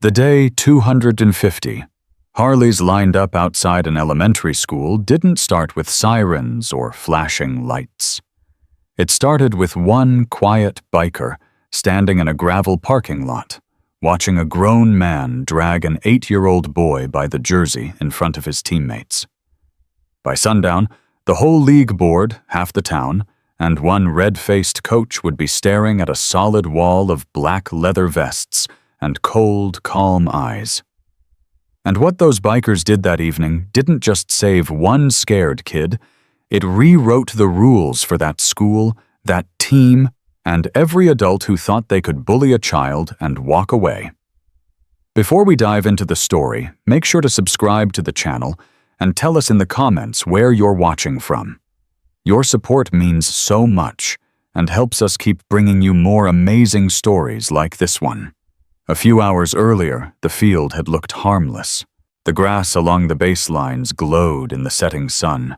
The day 250. Harleys lined up outside an elementary school didn't start with sirens or flashing lights. It started with one quiet biker standing in a gravel parking lot, watching a grown man drag an 8-year-old boy by the jersey in front of his teammates. By sundown, the whole league board, half the town, and one red-faced coach would be staring at a solid wall of black leather vests and cold, calm eyes. And what those bikers did that evening didn't just save one scared kid, it rewrote the rules for that school, that team, and every adult who thought they could bully a child and walk away. Before we dive into the story, make sure to subscribe to the channel and tell us in the comments where you're watching from. Your support means so much and helps us keep bringing you more amazing stories like this one. A few hours earlier, the field had looked harmless. The grass along the baselines glowed in the setting sun.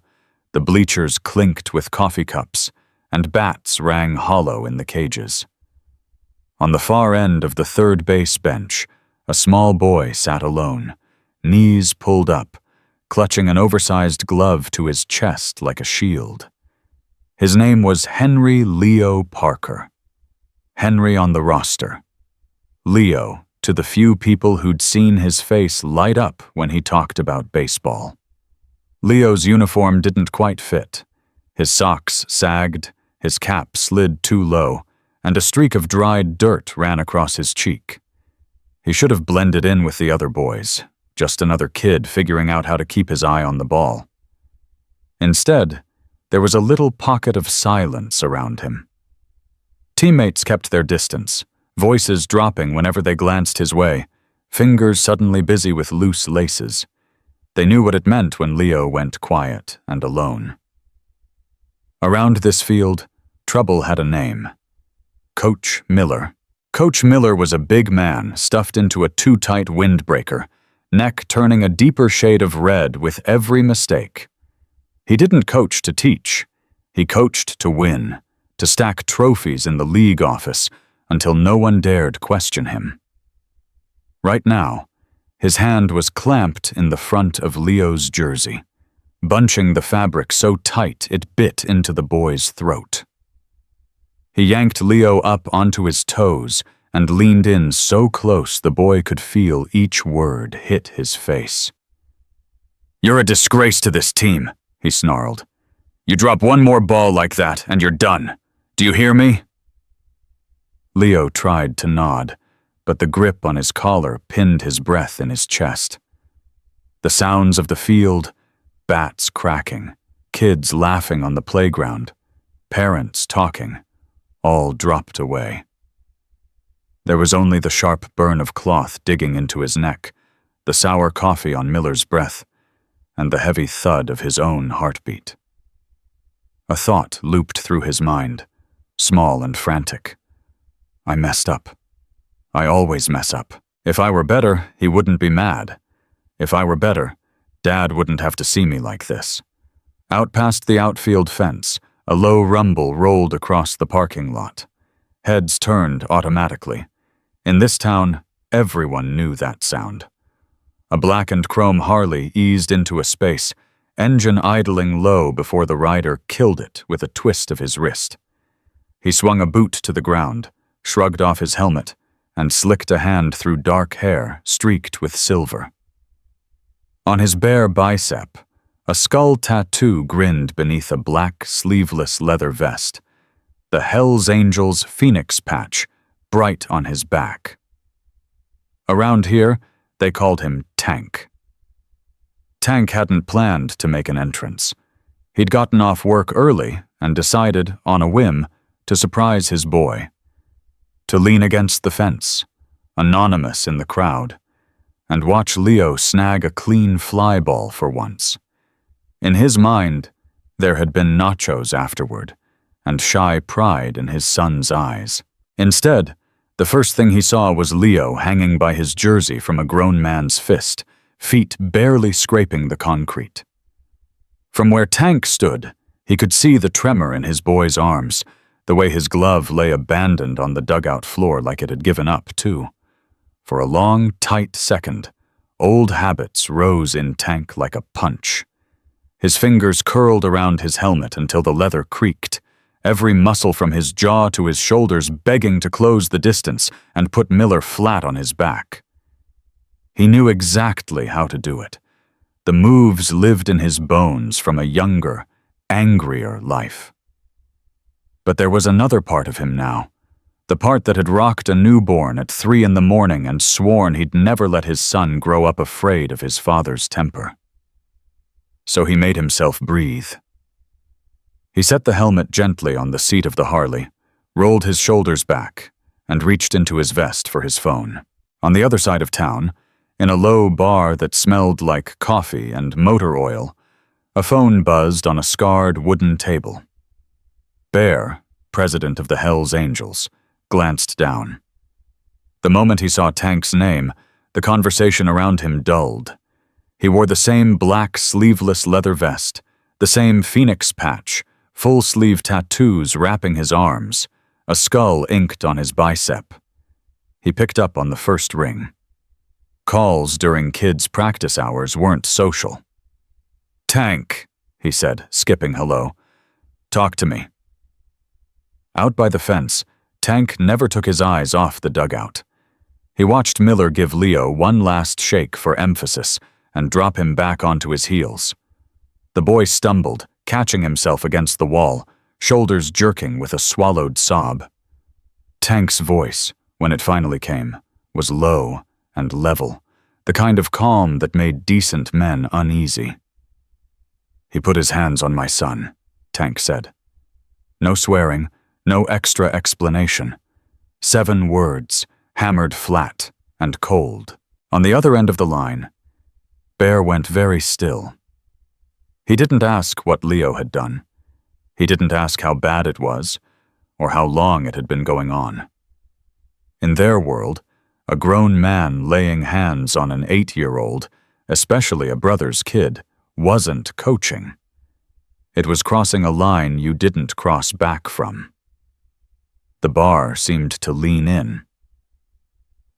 The bleachers clinked with coffee cups, and bats rang hollow in the cages. On the far end of the third base bench, a small boy sat alone, knees pulled up, clutching an oversized glove to his chest like a shield. His name was Henry Leo Parker. Henry on the roster. Leo, to the few people who'd seen his face light up when he talked about baseball. Leo's uniform didn't quite fit. His socks sagged, his cap slid too low, and a streak of dried dirt ran across his cheek. He should have blended in with the other boys, just another kid figuring out how to keep his eye on the ball. Instead, there was a little pocket of silence around him. Teammates kept their distance, voices dropping whenever they glanced his way, fingers suddenly busy with loose laces. They knew what it meant when Leo went quiet and alone. Around this field, trouble had a name. Coach Miller. Coach Miller was a big man stuffed into a too-tight windbreaker, neck turning a deeper shade of red with every mistake. He didn't coach to teach. He coached to win, to stack trophies in the league office until no one dared question him. Right now, his hand was clamped in the front of Leo's jersey, bunching the fabric so tight it bit into the boy's throat. He yanked Leo up onto his toes and leaned in so close the boy could feel each word hit his face. "You're a disgrace to this team," he snarled. "You drop one more ball like that and you're done. Do you hear me?" Leo tried to nod, but the grip on his collar pinned his breath in his chest. The sounds of the field, bats cracking, kids laughing on the playground, parents talking, all dropped away. There was only the sharp burn of cloth digging into his neck, the sour coffee on Miller's breath, and the heavy thud of his own heartbeat. A thought looped through his mind, small and frantic. I messed up. I always mess up. If I were better, he wouldn't be mad. If I were better, Dad wouldn't have to see me like this. Out past the outfield fence, a low rumble rolled across the parking lot. Heads turned automatically. In this town, everyone knew that sound. A black and chrome Harley eased into a space, engine idling low before the rider killed it with a twist of his wrist. He swung a boot to the ground, shrugged off his helmet, and slicked a hand through dark hair streaked with silver. On his bare bicep, a skull tattoo grinned beneath a black, sleeveless leather vest, the Hells Angels phoenix patch bright on his back. Around here, they called him Tank. Tank hadn't planned to make an entrance. He'd gotten off work early and decided, on a whim, to surprise his boy. To lean against the fence, anonymous in the crowd, and watch Leo snag a clean fly ball for once. In his mind, there had been nachos afterward, and shy pride in his son's eyes. Instead, the first thing he saw was Leo hanging by his jersey from a grown man's fist, feet barely scraping the concrete. From where Tank stood, he could see the tremor in his boy's arms, the way his glove lay abandoned on the dugout floor like it had given up, too. For a long, tight second, old habits rose in Tank like a punch. His fingers curled around his helmet until the leather creaked, every muscle from his jaw to his shoulders begging to close the distance and put Miller flat on his back. He knew exactly how to do it. The moves lived in his bones from a younger, angrier life. But there was another part of him now, the part that had rocked a newborn at 3 in the morning and sworn he'd never let his son grow up afraid of his father's temper. So he made himself breathe. He set the helmet gently on the seat of the Harley, rolled his shoulders back, and reached into his vest for his phone. On the other side of town, in a low bar that smelled like coffee and motor oil, a phone buzzed on a scarred wooden table. Bear, president of the Hells Angels, glanced down. The moment he saw Tank's name, the conversation around him dulled. He wore the same black sleeveless leather vest, the same phoenix patch, full-sleeve tattoos wrapping his arms, a skull inked on his bicep. He picked up on the first ring. Calls during kids' practice hours weren't social. "Tank," he said, skipping hello. "Talk to me." Out by the fence, Tank never took his eyes off the dugout. He watched Miller give Leo one last shake for emphasis and drop him back onto his heels. The boy stumbled, catching himself against the wall, shoulders jerking with a swallowed sob. Tank's voice, when it finally came, was low and level, the kind of calm that made decent men uneasy. "He put his hands on my son," Tank said. No swearing, no extra explanation. 7 words, hammered flat and cold. On the other end of the line, Bear went very still. He didn't ask what Leo had done. He didn't ask how bad it was, or how long it had been going on. In their world, a grown man laying hands on an 8-year-old, especially a brother's kid, wasn't coaching. It was crossing a line you didn't cross back from. The bar seemed to lean in.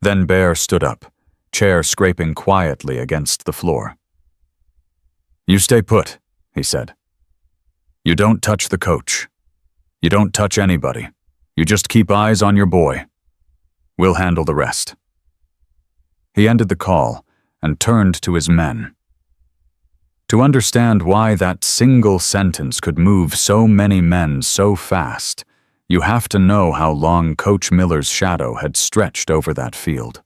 Then Bear stood up, chair scraping quietly against the floor. "You stay put," he said. "You don't touch the coach. You don't touch anybody. You just keep eyes on your boy. We'll handle the rest." He ended the call and turned to his men. To understand why that single sentence could move so many men so fast, you have to know how long Coach Miller's shadow had stretched over that field.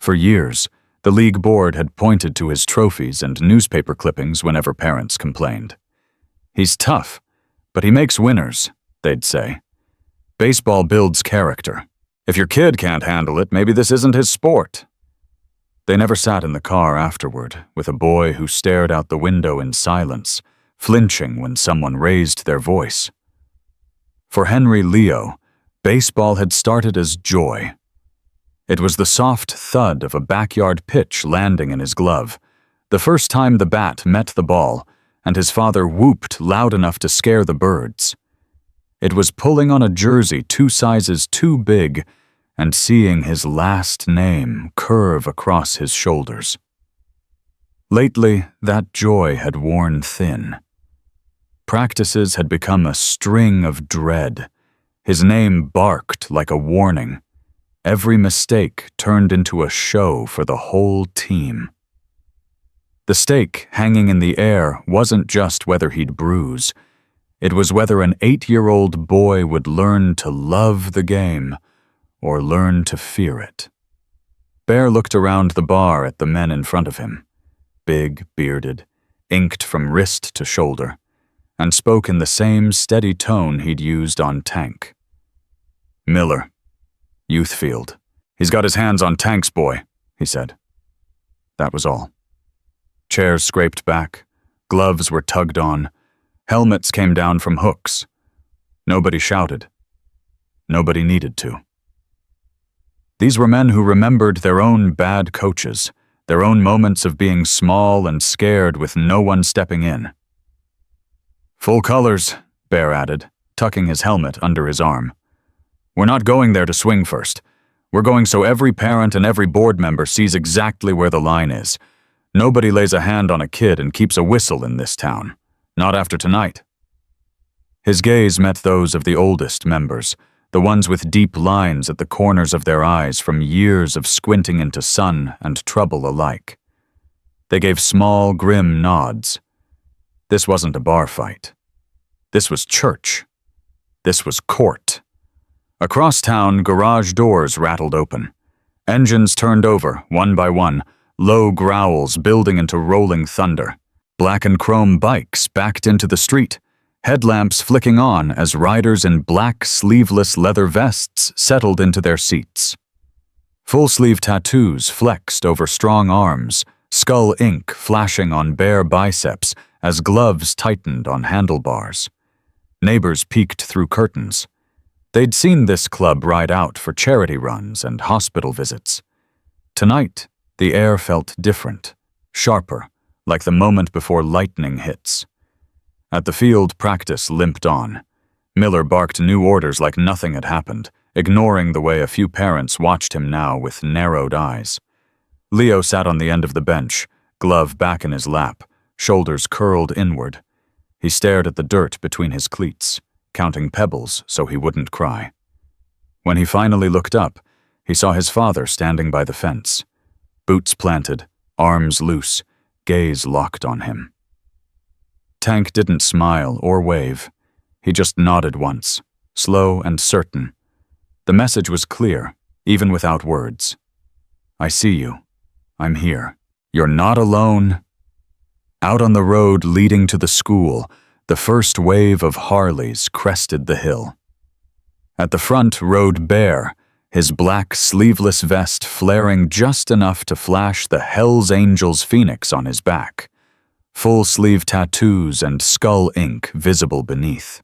For years, the league board had pointed to his trophies and newspaper clippings whenever parents complained. "He's tough, but he makes winners," they'd say. "Baseball builds character. If your kid can't handle it, maybe this isn't his sport." They never sat in the car afterward, with a boy who stared out the window in silence, flinching when someone raised their voice. For Henry Leo, baseball had started as joy. It was the soft thud of a backyard pitch landing in his glove, the first time the bat met the ball, and his father whooped loud enough to scare the birds. It was pulling on a jersey 2 sizes too big and seeing his last name curve across his shoulders. Lately, that joy had worn thin. Practices had become a string of dread. His name barked like a warning. Every mistake turned into a show for the whole team. The stake hanging in the air wasn't just whether he'd bruise. It was whether an 8-year-old boy would learn to love the game or learn to fear it. Bear looked around the bar at the men in front of him, big, bearded, inked from wrist to shoulder, and spoke in the same steady tone he'd used on Tank. "Miller, youth field. He's got his hands on Tank's boy," he said. That was all. Chairs scraped back, gloves were tugged on, helmets came down from hooks. Nobody shouted. Nobody needed to. These were men who remembered their own bad coaches, their own moments of being small and scared with no one stepping in. "Full colors," Bear added, tucking his helmet under his arm. "We're not going there to swing first. We're going so every parent and every board member sees exactly where the line is. Nobody lays a hand on a kid and keeps a whistle in this town. Not after tonight." His gaze met those of the oldest members, the ones with deep lines at the corners of their eyes from years of squinting into sun and trouble alike. They gave small, grim nods. This wasn't a bar fight. This was church. This was court. Across town, garage doors rattled open. Engines turned over, one by one, low growls building into rolling thunder. Black and chrome bikes backed into the street, headlamps flicking on as riders in black, sleeveless leather vests settled into their seats. Full-sleeve tattoos flexed over strong arms, skull ink flashing on bare biceps as gloves tightened on handlebars. Neighbors peeked through curtains. They'd seen this club ride out for charity runs and hospital visits. Tonight, the air felt different, sharper, like the moment before lightning hits. At the field, practice limped on. Miller barked new orders like nothing had happened, ignoring the way a few parents watched him now with narrowed eyes. Leo sat on the end of the bench, glove back in his lap, shoulders curled inward. He stared at the dirt between his cleats, counting pebbles so he wouldn't cry. When he finally looked up, he saw his father standing by the fence. Boots planted, arms loose, gaze locked on him. Tank didn't smile or wave. He just nodded once, slow and certain. The message was clear, even without words. "I see you. I'm here. You're not alone." Out on the road leading to the school, the first wave of Harleys crested the hill. At the front rode Bear, his black sleeveless vest flaring just enough to flash the Hell's Angels phoenix on his back, full-sleeve tattoos and skull ink visible beneath.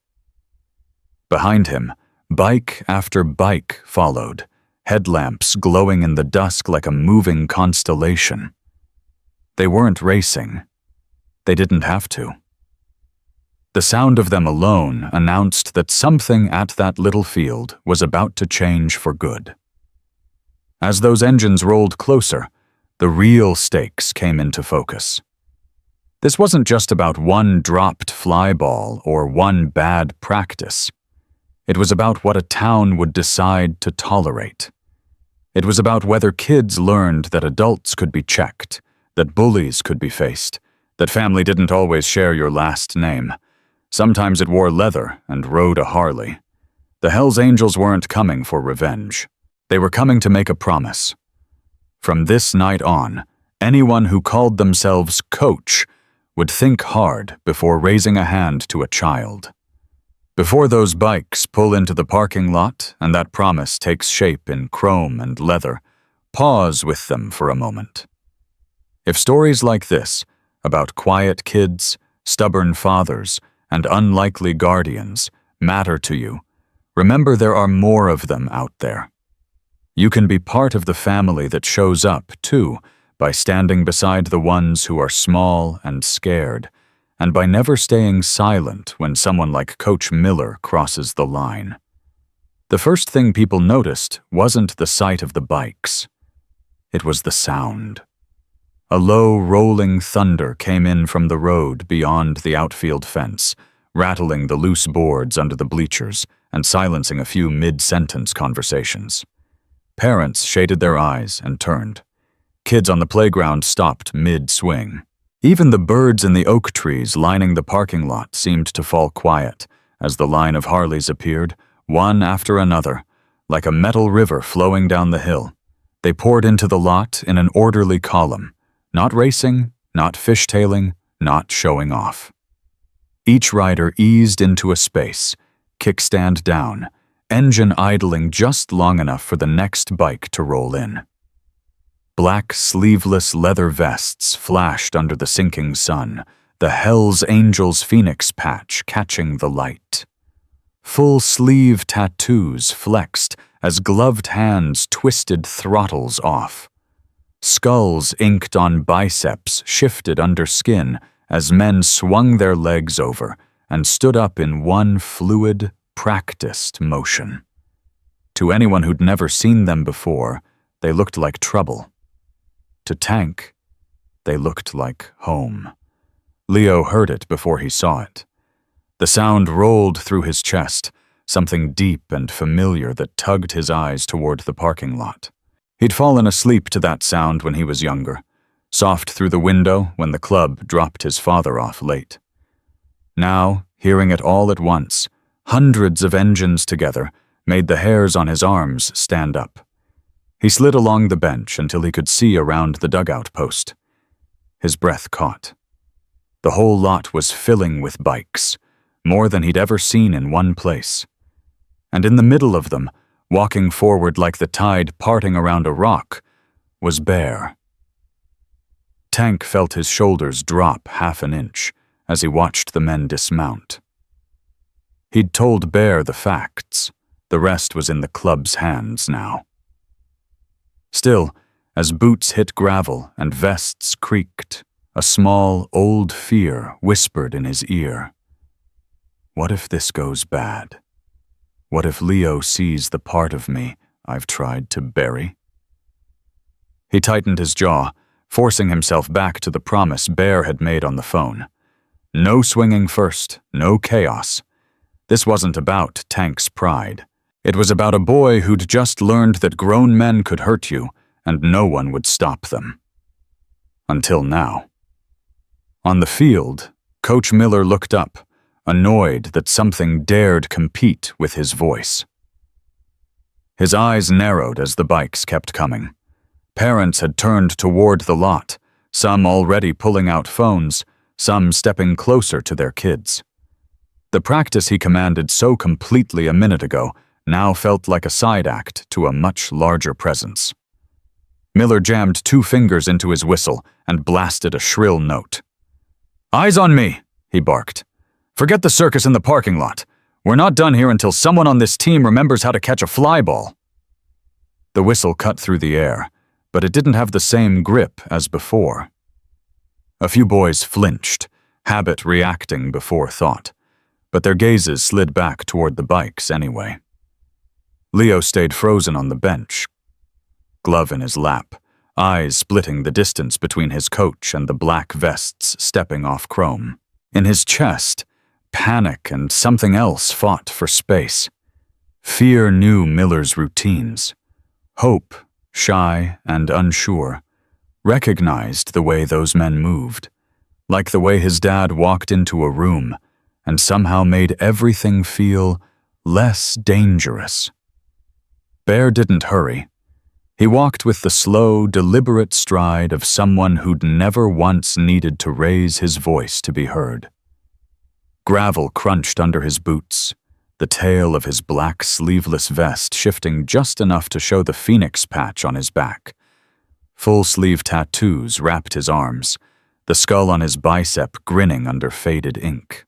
Behind him, bike after bike followed, headlamps glowing in the dusk like a moving constellation. They weren't racing. They didn't have to. The sound of them alone announced that something at that little field was about to change for good. As those engines rolled closer, the real stakes came into focus. This wasn't just about one dropped fly ball or one bad practice. It was about what a town would decide to tolerate. It was about whether kids learned that adults could be checked, that bullies could be faced, that family didn't always share your last name. Sometimes it wore leather and rode a Harley. The Hells Angels weren't coming for revenge. They were coming to make a promise. From this night on, anyone who called themselves coach would think hard before raising a hand to a child. Before those bikes pull into the parking lot and that promise takes shape in chrome and leather, pause with them for a moment. If stories like this, about quiet kids, stubborn fathers, and unlikely guardians, matter to you, remember there are more of them out there. You can be part of the family that shows up, too, by standing beside the ones who are small and scared, and by never staying silent when someone like Coach Miller crosses the line. The first thing people noticed wasn't the sight of the bikes. It was the sound. A low, rolling thunder came in from the road beyond the outfield fence, rattling the loose boards under the bleachers and silencing a few mid-sentence conversations. Parents shaded their eyes and turned. Kids on the playground stopped mid-swing. Even the birds in the oak trees lining the parking lot seemed to fall quiet as the line of Harleys appeared, one after another, like a metal river flowing down the hill. They poured into the lot in an orderly column, not racing, not fishtailing, not showing off. Each rider eased into a space, kickstand down, engine idling just long enough for the next bike to roll in. Black sleeveless leather vests flashed under the sinking sun, the Hells Angels phoenix patch catching the light. Full-sleeve tattoos flexed as gloved hands twisted throttles off. Skulls inked on biceps shifted under skin as men swung their legs over and stood up in one fluid, practiced motion. To anyone who'd never seen them before, they looked like trouble. To Tank, they looked like home. Leo heard it before he saw it. The sound rolled through his chest, something deep and familiar that tugged his eyes toward the parking lot. He'd fallen asleep to that sound when he was younger, soft through the window when the club dropped his father off late. Now, hearing it all at once, hundreds of engines together, made the hairs on his arms stand up. He slid along the bench until he could see around the dugout post. His breath caught. The whole lot was filling with bikes, more than he'd ever seen in one place. And in the middle of them, walking forward like the tide parting around a rock, was Bear. Tank felt his shoulders drop half an inch as he watched the men dismount. He'd told Bear the facts. The rest was in the club's hands now. Still, as boots hit gravel and vests creaked, a small, old fear whispered in his ear. What if this goes bad? What if Leo sees the part of me I've tried to bury? He tightened his jaw, forcing himself back to the promise Bear had made on the phone. No swinging first, no chaos. This wasn't about Tank's pride. It was about a boy who'd just learned that grown men could hurt you and no one would stop them. Until now. On the field, Coach Miller looked up, annoyed that something dared compete with his voice. His eyes narrowed as the bikes kept coming. Parents had turned toward the lot, some already pulling out phones, some stepping closer to their kids. The practice he commanded so completely a minute ago now felt like a side act to a much larger presence. Miller jammed 2 fingers into his whistle and blasted a shrill note. "Eyes on me," he barked. "Forget the circus in the parking lot. We're not done here until someone on this team remembers how to catch a fly ball." The whistle cut through the air, but it didn't have the same grip as before. A few boys flinched, habit reacting before thought, but their gazes slid back toward the bikes anyway. Leo stayed frozen on the bench, glove in his lap, eyes splitting the distance between his coach and the black vests stepping off chrome. In his chest, panic and something else fought for space. Fear knew Miller's routines. Hope, shy and unsure, recognized the way those men moved, like the way his dad walked into a room and somehow made everything feel less dangerous. Bear didn't hurry. He walked with the slow, deliberate stride of someone who'd never once needed to raise his voice to be heard. Gravel crunched under his boots, the tail of his black sleeveless vest shifting just enough to show the phoenix patch on his back. Full-sleeve tattoos wrapped his arms, the skull on his bicep grinning under faded ink.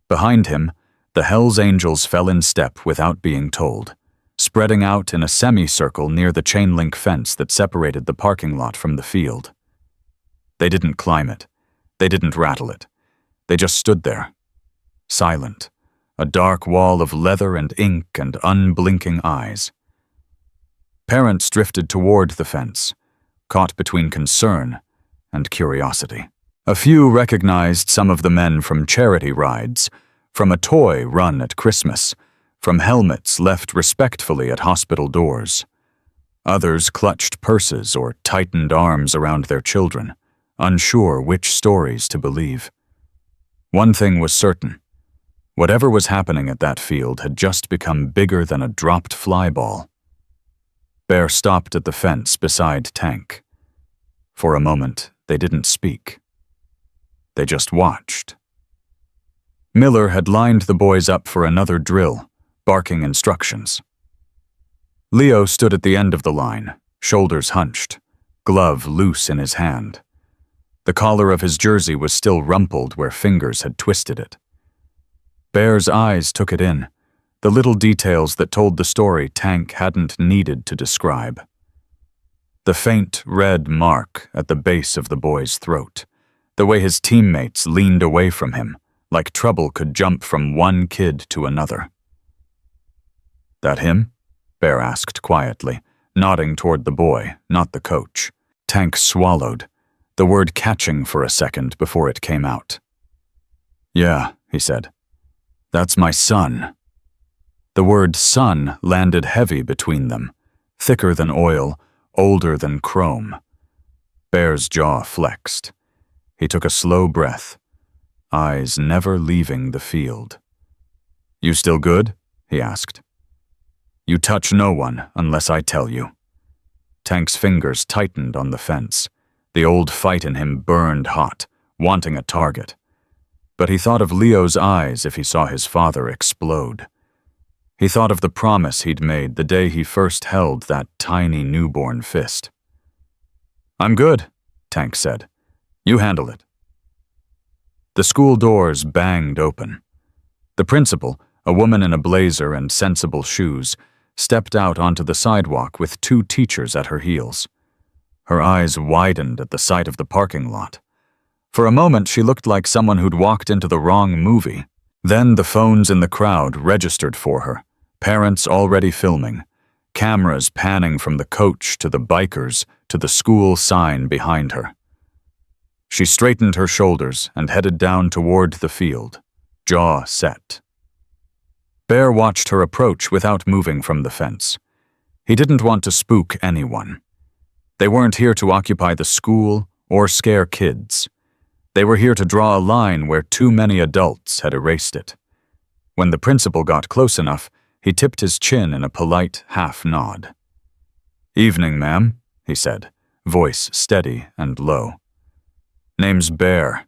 Behind him, the Hells Angels fell in step without being told, spreading out in a semicircle near the chain-link fence that separated the parking lot from the field. They didn't climb it. They didn't rattle it. They just stood there, silent, a dark wall of leather and ink and unblinking eyes. Parents drifted toward the fence, caught between concern and curiosity. A few recognized some of the men from charity rides, from a toy run at Christmas, from helmets left respectfully at hospital doors. Others clutched purses or tightened arms around their children, unsure which stories to believe. One thing was certain. Whatever was happening at that field had just become bigger than a dropped fly ball. Bear stopped at the fence beside Tank. For a moment, they didn't speak. They just watched. Miller had lined the boys up for another drill, barking instructions. Leo stood at the end of the line, shoulders hunched, glove loose in his hand. The collar of his jersey was still rumpled where fingers had twisted it. Bear's eyes took it in, the little details that told the story Tank hadn't needed to describe. The faint red mark at the base of the boy's throat, the way his teammates leaned away from him, like trouble could jump from one kid to another. "That him?" Bear asked quietly, nodding toward the boy, not the coach. Tank swallowed, the word catching for a second before it came out. "Yeah," he said. "That's my son." The word son landed heavy between them, thicker than oil, older than chrome. Bear's jaw flexed. He took a slow breath, eyes never leaving the field. "You still good?" he asked. "You touch no one unless I tell you." Tank's fingers tightened on the fence. The old fight in him burned hot, wanting a target. But he thought of Leo's eyes if he saw his father explode. He thought of the promise he'd made the day he first held that tiny newborn fist. "I'm good," Tank said. "You handle it." The school doors banged open. The principal, a woman in a blazer and sensible shoes, stepped out onto the sidewalk with 2 teachers at her heels. Her eyes widened at the sight of the parking lot. For a moment, she looked like someone who'd walked into the wrong movie. Then the phones in the crowd registered for her, parents already filming, cameras panning from the coach to the bikers to the school sign behind her. She straightened her shoulders and headed down toward the field, jaw set. Bear watched her approach without moving from the fence. He didn't want to spook anyone. They weren't here to occupy the school or scare kids. They were here to draw a line where too many adults had erased it. When the principal got close enough, he tipped his chin in a polite half-nod. "Evening, ma'am," he said, voice steady and low. "Name's Bear.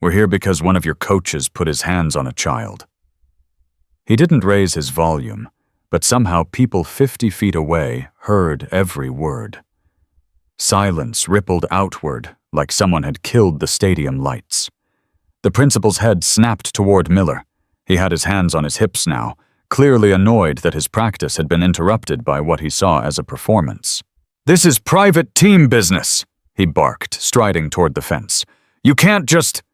We're here because one of your coaches put his hands on a child." He didn't raise his volume, but somehow people 50 feet away heard every word. Silence rippled outward like someone had killed the stadium lights. The principal's head snapped toward Miller. He had his hands on his hips now, clearly annoyed that his practice had been interrupted by what he saw as a performance. "This is private team business," he barked, striding toward the fence. "You can't just—"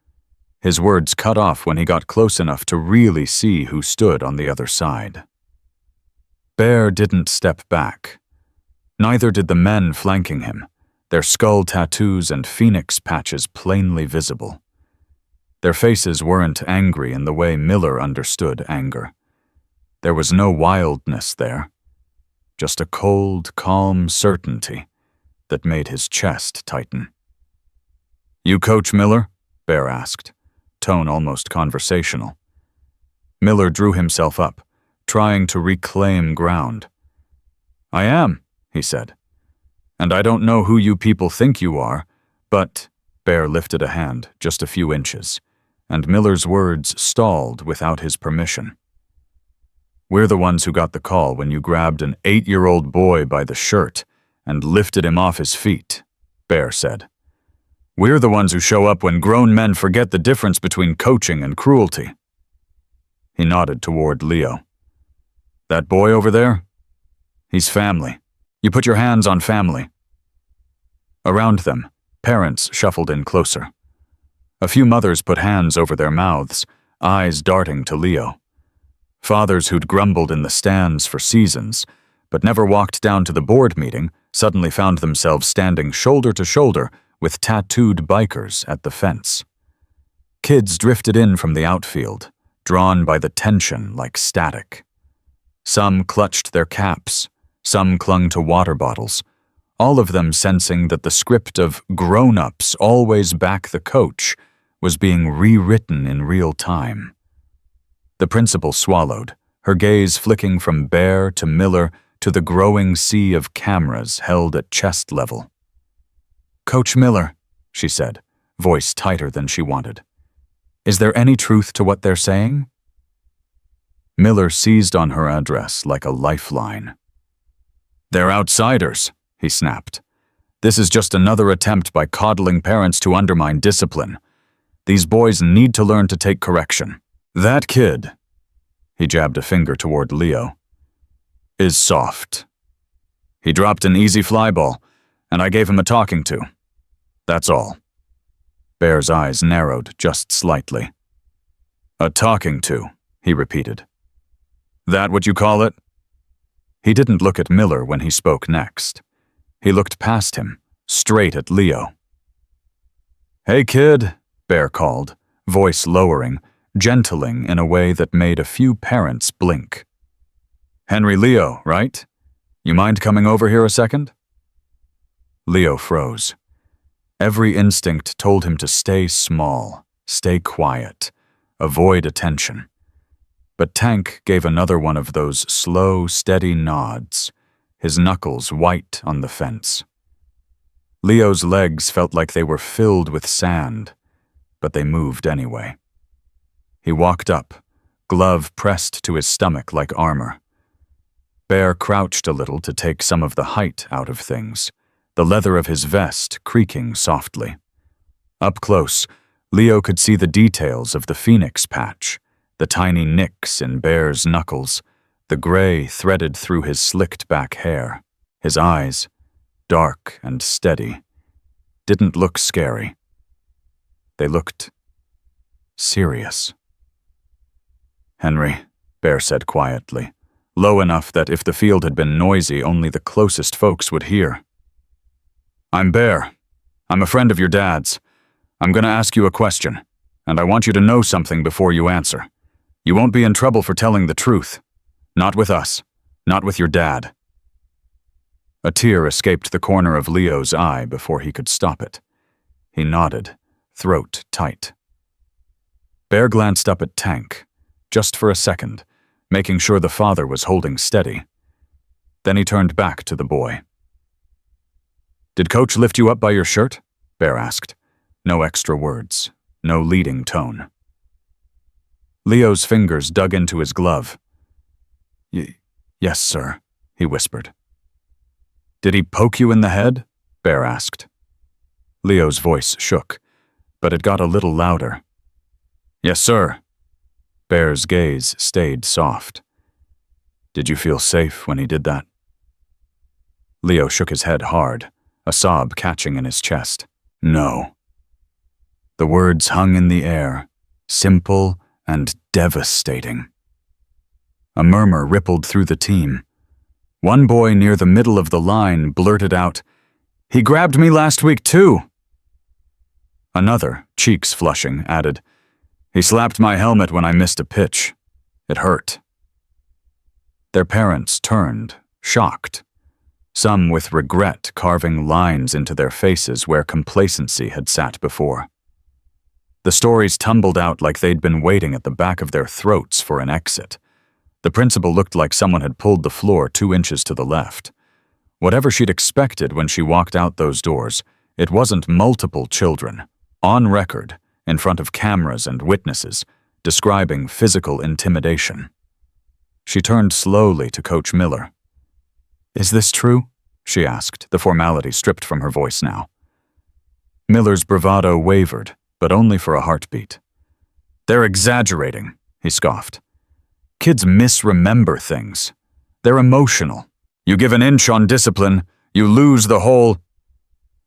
His words cut off when he got close enough to really see who stood on the other side. Bear didn't step back. Neither did the men flanking him, their skull tattoos and phoenix patches plainly visible. Their faces weren't angry in the way Miller understood anger. There was no wildness there, just a cold, calm certainty that made his chest tighten. "You coach Miller?" Bear asked, tone almost conversational. Miller drew himself up, trying to reclaim ground. "I am," he said. "And I don't know who you people think you are, but—" Bear lifted a hand just a few inches, and Miller's words stalled without his permission. "We're the ones who got the call when you grabbed an 8-year-old boy by the shirt and lifted him off his feet," Bear said. "We're the ones who show up when grown men forget the difference between coaching and cruelty." He nodded toward Leo. "That boy over there? He's family. You put your hands on family." Around them, parents shuffled in closer. A few mothers put hands over their mouths, eyes darting to Leo. Fathers who'd grumbled in the stands for seasons, but never walked down to the board meeting, suddenly found themselves standing shoulder to shoulder with tattooed bikers at the fence. Kids drifted in from the outfield, drawn by the tension like static. Some clutched their caps, some clung to water bottles, all of them sensing that the script of grown-ups always back the coach was being rewritten in real time. The principal swallowed, her gaze flicking from Bear to Miller to the growing sea of cameras held at chest level. "Coach Miller," she said, voice tighter than she wanted. "Is there any truth to what they're saying?" Miller seized on her address like a lifeline. "They're outsiders," he snapped. "This is just another attempt by coddling parents to undermine discipline. These boys need to learn to take correction. That kid," he jabbed a finger toward Leo, "is soft. He dropped an easy fly ball, and I gave him a talking to. That's all." Bear's eyes narrowed just slightly. "A talking to," he repeated. "That what you call it?" He didn't look at Miller when he spoke next. He looked past him, straight at Leo. "Hey, kid," Bear called, voice lowering, gentling in a way that made a few parents blink. "Henry Leo, right? You mind coming over here a second?" Leo froze. Every instinct told him to stay small, stay quiet, avoid attention. But Tank gave another one of those slow, steady nods, his knuckles white on the fence. Leo's legs felt like they were filled with sand, but they moved anyway. He walked up, glove pressed to his stomach like armor. Bear crouched a little to take some of the height out of things, the leather of his vest creaking softly. Up close, Leo could see the details of the phoenix patch, the tiny nicks in Bear's knuckles, the gray threaded through his slicked-back hair. His eyes, dark and steady, didn't look scary. They looked serious. "Henry," Bear said quietly, low enough that if the field had been noisy, only the closest folks would hear. "I'm Bear. I'm a friend of your dad's. I'm going to ask you a question, and I want you to know something before you answer. You won't be in trouble for telling the truth. Not with us. Not with your dad." A tear escaped the corner of Leo's eye before he could stop it. He nodded, throat tight. Bear glanced up at Tank, just for a second, making sure the father was holding steady. Then he turned back to the boy. "Did Coach lift you up by your shirt?" Bear asked. No extra words, no leading tone. Leo's fingers dug into his glove. Yes, sir," he whispered. "Did he poke you in the head?" Bear asked. Leo's voice shook, but it got a little louder. "Yes, sir." Bear's gaze stayed soft. "Did you feel safe when he did that?" Leo shook his head hard, a sob catching in his chest. "No." The words hung in the air, simple and devastating. A murmur rippled through the team. One boy near the middle of the line blurted out, "He grabbed me last week too." Another, cheeks flushing, added, "He slapped my helmet when I missed a pitch. It hurt." Their parents turned, shocked, some with regret carving lines into their faces where complacency had sat before. The stories tumbled out like they'd been waiting at the back of their throats for an exit. The principal looked like someone had pulled the floor 2 inches to the left. Whatever she'd expected when she walked out those doors, it wasn't multiple children, on record, in front of cameras and witnesses, describing physical intimidation. She turned slowly to Coach Miller. "Is this true?" she asked, the formality stripped from her voice now. Miller's bravado wavered, but only for a heartbeat. "They're exaggerating," he scoffed. "Kids misremember things. They're emotional. You give an inch on discipline, you lose the whole—"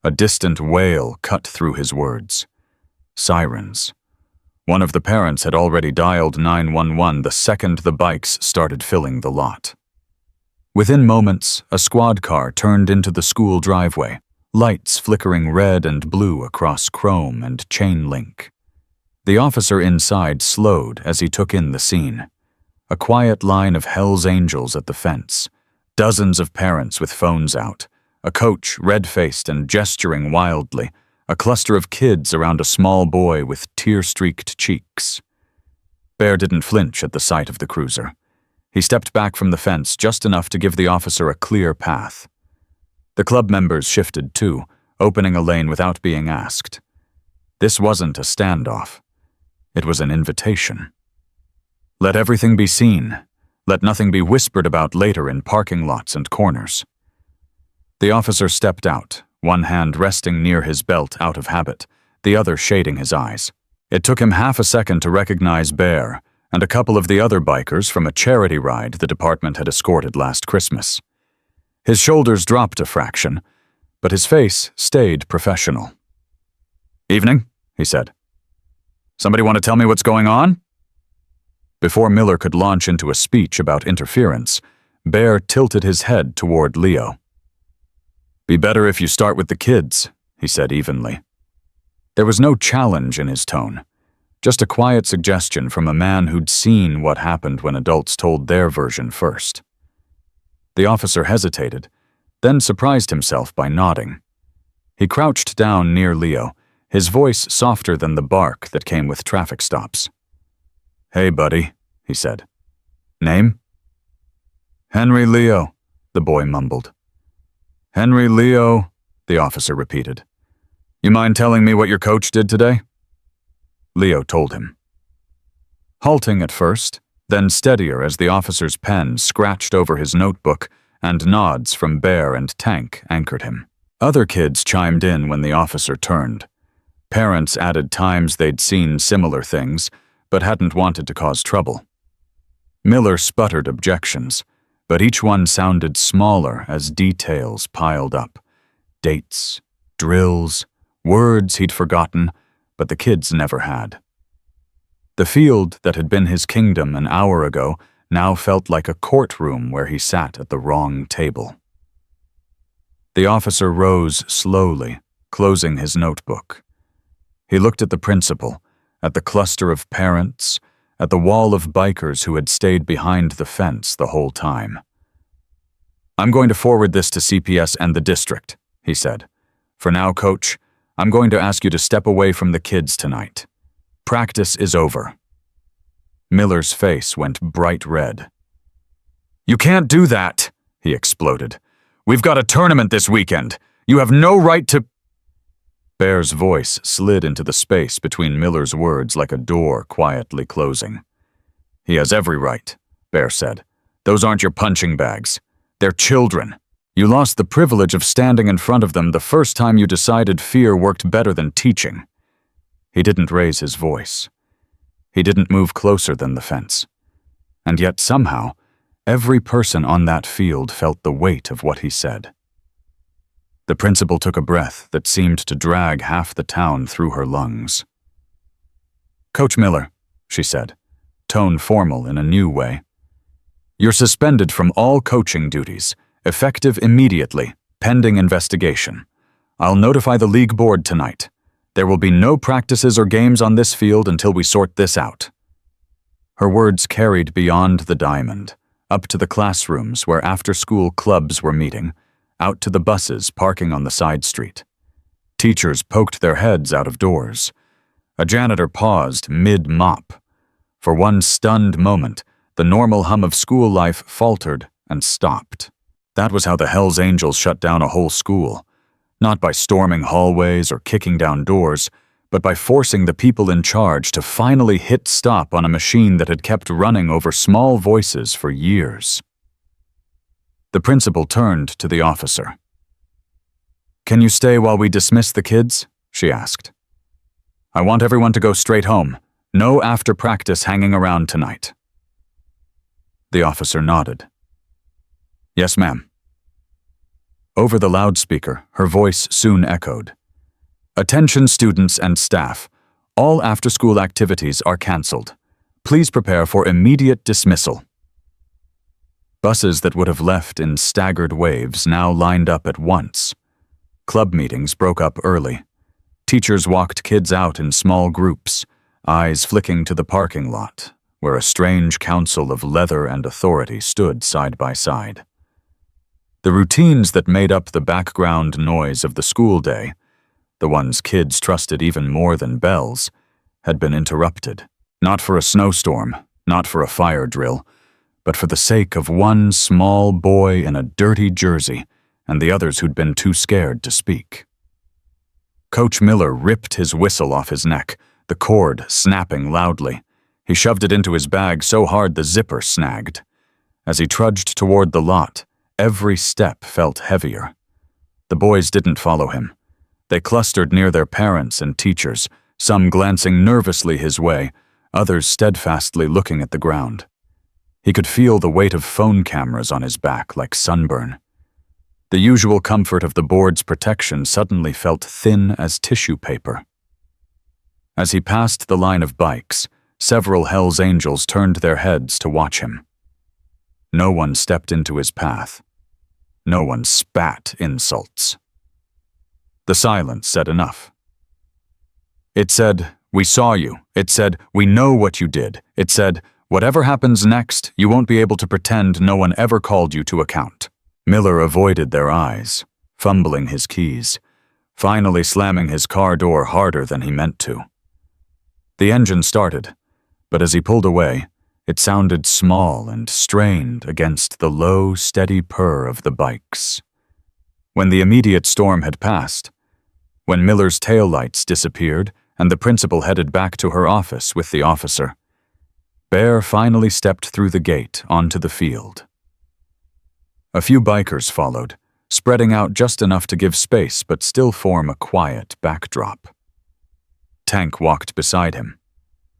A distant wail cut through his words. Sirens. One of the parents had already dialed 911 the second the bikes started filling the lot. Within moments, a squad car turned into the school driveway, lights flickering red and blue across chrome and chain link. The officer inside slowed as he took in the scene. A quiet line of Hell's Angels at the fence, dozens of parents with phones out, a coach red-faced and gesturing wildly, a cluster of kids around a small boy with tear-streaked cheeks. Bear didn't flinch at the sight of the cruiser. He stepped back from the fence just enough to give the officer a clear path. The club members shifted too, opening a lane without being asked. This wasn't a standoff. It was an invitation. Let everything be seen. Let nothing be whispered about later in parking lots and corners. The officer stepped out, one hand resting near his belt out of habit, the other shading his eyes. It took him half a second to recognize Bear and a couple of the other bikers from a charity ride the department had escorted last Christmas. His shoulders dropped a fraction, but his face stayed professional. "Evening," he said. "Somebody want to tell me what's going on?" Before Miller could launch into a speech about interference, Bear tilted his head toward Leo. "Be better if you start with the kids," he said evenly. There was no challenge in his tone, just a quiet suggestion from a man who'd seen what happened when adults told their version first. The officer hesitated, then surprised himself by nodding. He crouched down near Leo, his voice softer than the bark that came with traffic stops. "Hey, buddy," he said. "Name?" "Henry Leo," the boy mumbled. "Henry Leo," the officer repeated. "You mind telling me what your coach did today?" Leo told him. Halting at first, then steadier as the officer's pen scratched over his notebook and nods from Bear and Tank anchored him. Other kids chimed in when the officer turned. Parents added times they'd seen similar things, but hadn't wanted to cause trouble. Miller sputtered objections, but each one sounded smaller as details piled up. Dates, drills, words he'd forgotten, but the kids never had. The field that had been his kingdom an hour ago now felt like a courtroom where he sat at the wrong table. The officer rose slowly, closing his notebook. He looked at the principal, at the cluster of parents, at the wall of bikers who had stayed behind the fence the whole time. "I'm going to forward this to CPS and the district," he said. "For now, Coach, I'm going to ask you to step away from the kids tonight. Practice is over." Miller's face went bright red. "You can't do that," he exploded. "We've got a tournament this weekend. You have no right to—" Bear's voice slid into the space between Miller's words like a door quietly closing. "He has every right," Bear said. "Those aren't your punching bags. They're children. You lost the privilege of standing in front of them the first time you decided fear worked better than teaching." He didn't raise his voice. He didn't move closer than the fence. And yet somehow, every person on that field felt the weight of what he said. The principal took a breath that seemed to drag half the town through her lungs. "Coach Miller," she said, tone formal in a new way. "You're suspended from all coaching duties, effective immediately, pending investigation. I'll notify the league board tonight. There will be no practices or games on this field until we sort this out." Her words carried beyond the diamond, up to the classrooms where after-school clubs were meeting, out to the buses parking on the side street. Teachers poked their heads out of doors. A janitor paused mid-mop. For one stunned moment, the normal hum of school life faltered and stopped. That was how the Hells Angels shut down a whole school. Not by storming hallways or kicking down doors, but by forcing the people in charge to finally hit stop on a machine that had kept running over small voices for years. The principal turned to the officer. "Can you stay while we dismiss the kids?" she asked. "I want everyone to go straight home. No after practice hanging around tonight." The officer nodded. "Yes, ma'am." Over the loudspeaker, her voice soon echoed. "Attention students and staff. All after-school activities are canceled. Please prepare for immediate dismissal." Buses that would have left in staggered waves now lined up at once. Club meetings broke up early. Teachers walked kids out in small groups, eyes flicking to the parking lot, where a strange council of leather and authority stood side by side. The routines that made up the background noise of the school day, the ones kids trusted even more than bells, had been interrupted. Not for a snowstorm, not for a fire drill, but for the sake of one small boy in a dirty jersey and the others who'd been too scared to speak. Coach Miller ripped his whistle off his neck, the cord snapping loudly. He shoved it into his bag so hard the zipper snagged. As he trudged toward the lot, every step felt heavier. The boys didn't follow him. They clustered near their parents and teachers, some glancing nervously his way, others steadfastly looking at the ground. He could feel the weight of phone cameras on his back like sunburn. The usual comfort of the board's protection suddenly felt thin as tissue paper. As he passed the line of bikes, several Hells Angels turned their heads to watch him. No one stepped into his path. No one spat insults. The silence said enough. It said, "We saw you." It said, "We know what you did." It said, "Whatever happens next, you won't be able to pretend no one ever called you to account." Miller avoided their eyes, fumbling his keys, finally slamming his car door harder than he meant to. The engine started, but as he pulled away, it sounded small and strained against the low, steady purr of the bikes. When the immediate storm had passed, when Miller's taillights disappeared and the principal headed back to her office with the officer, Bear finally stepped through the gate onto the field. A few bikers followed, spreading out just enough to give space but still form a quiet backdrop. Tank walked beside him.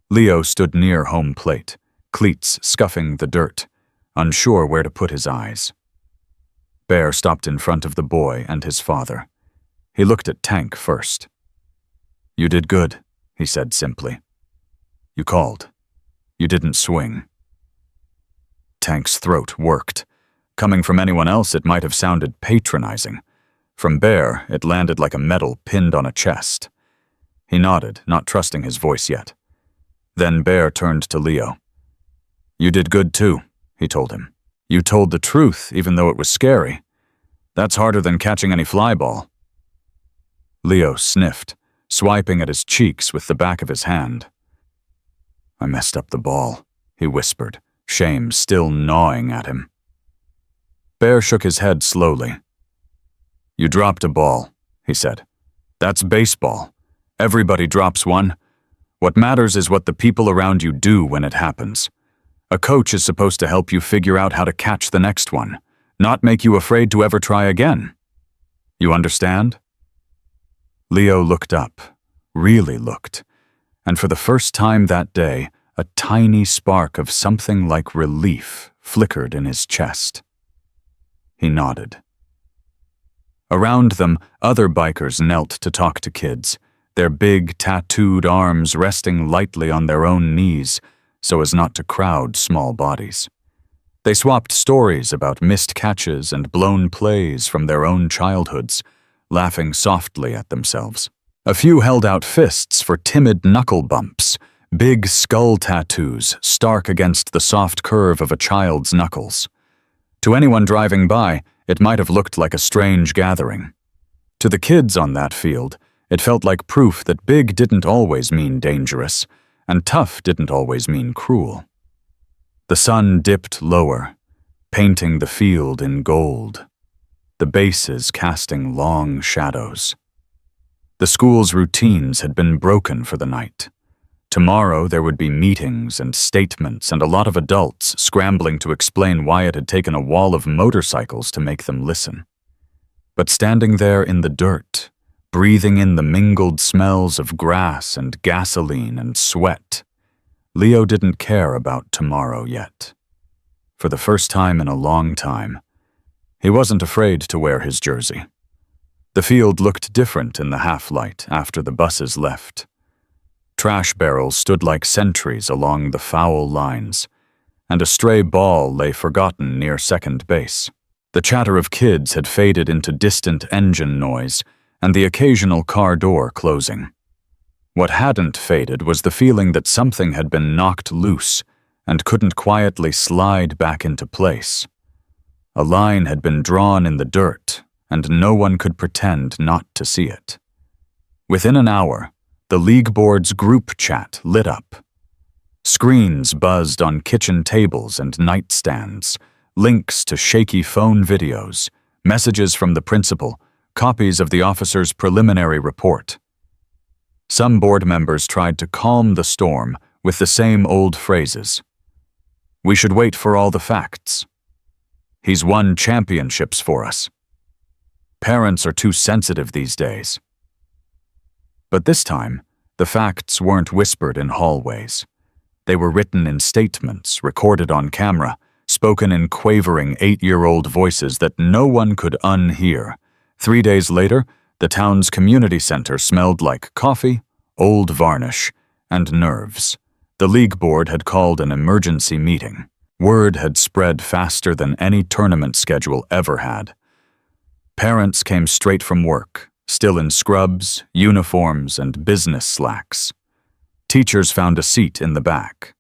Leo stood near home plate, cleats scuffing the dirt, unsure where to put his eyes. Bear stopped in front of the boy and his father. He looked at Tank first. "You did good," he said simply. "You called. You didn't swing." Tank's throat worked. Coming from anyone else, it might have sounded patronizing. From Bear, it landed like a medal pinned on a chest. He nodded, not trusting his voice yet. Then Bear turned to Leo. "You did good too," he told him. "You told the truth, even though it was scary. That's harder than catching any fly ball." Leo sniffed, swiping at his cheeks with the back of his hand. "I messed up the ball," he whispered, shame still gnawing at him. Bear shook his head slowly. "You dropped a ball," he said. "That's baseball. Everybody drops one. What matters is what the people around you do when it happens. A coach is supposed to help you figure out how to catch the next one, not make you afraid to ever try again. You understand?" Leo looked up, really looked, and for the first time that day, a tiny spark of something like relief flickered in his chest. He nodded. Around them, other bikers knelt to talk to kids, their big, tattooed arms resting lightly on their own knees so as not to crowd small bodies. They swapped stories about missed catches and blown plays from their own childhoods, laughing softly at themselves. A few held out fists for timid knuckle bumps, big skull tattoos stark against the soft curve of a child's knuckles. To anyone driving by, it might have looked like a strange gathering. To the kids on that field, it felt like proof that big didn't always mean dangerous, and tough didn't always mean cruel. The sun dipped lower, painting the field in gold, the bases casting long shadows. The school's routines had been broken for the night. Tomorrow there would be meetings and statements and a lot of adults scrambling to explain why it had taken a wall of motorcycles to make them listen. But standing there in the dirt, breathing in the mingled smells of grass and gasoline and sweat, Leo didn't care about tomorrow yet. For the first time in a long time, he wasn't afraid to wear his jersey. The field looked different in the half-light after the buses left. Trash barrels stood like sentries along the foul lines, and a stray ball lay forgotten near second base. The chatter of kids had faded into distant engine noise and the occasional car door closing. What hadn't faded was the feeling that something had been knocked loose and couldn't quietly slide back into place. A line had been drawn in the dirt, and no one could pretend not to see it. Within an hour, the league board's group chat lit up. Screens buzzed on kitchen tables and nightstands, links to shaky phone videos, messages from the principal, copies of the officer's preliminary report. Some board members tried to calm the storm with the same old phrases. "We should wait for all the facts." "He's won championships for us." "Parents are too sensitive these days." But this time, the facts weren't whispered in hallways. They were written in statements, recorded on camera, spoken in quavering 8-year-old voices that no one could unhear. 3 days later, the town's community center smelled like coffee, old varnish, and nerves. The league board had called an emergency meeting. Word had spread faster than any tournament schedule ever had. Parents came straight from work, still in scrubs, uniforms, and business slacks. Teachers found a seat in the back.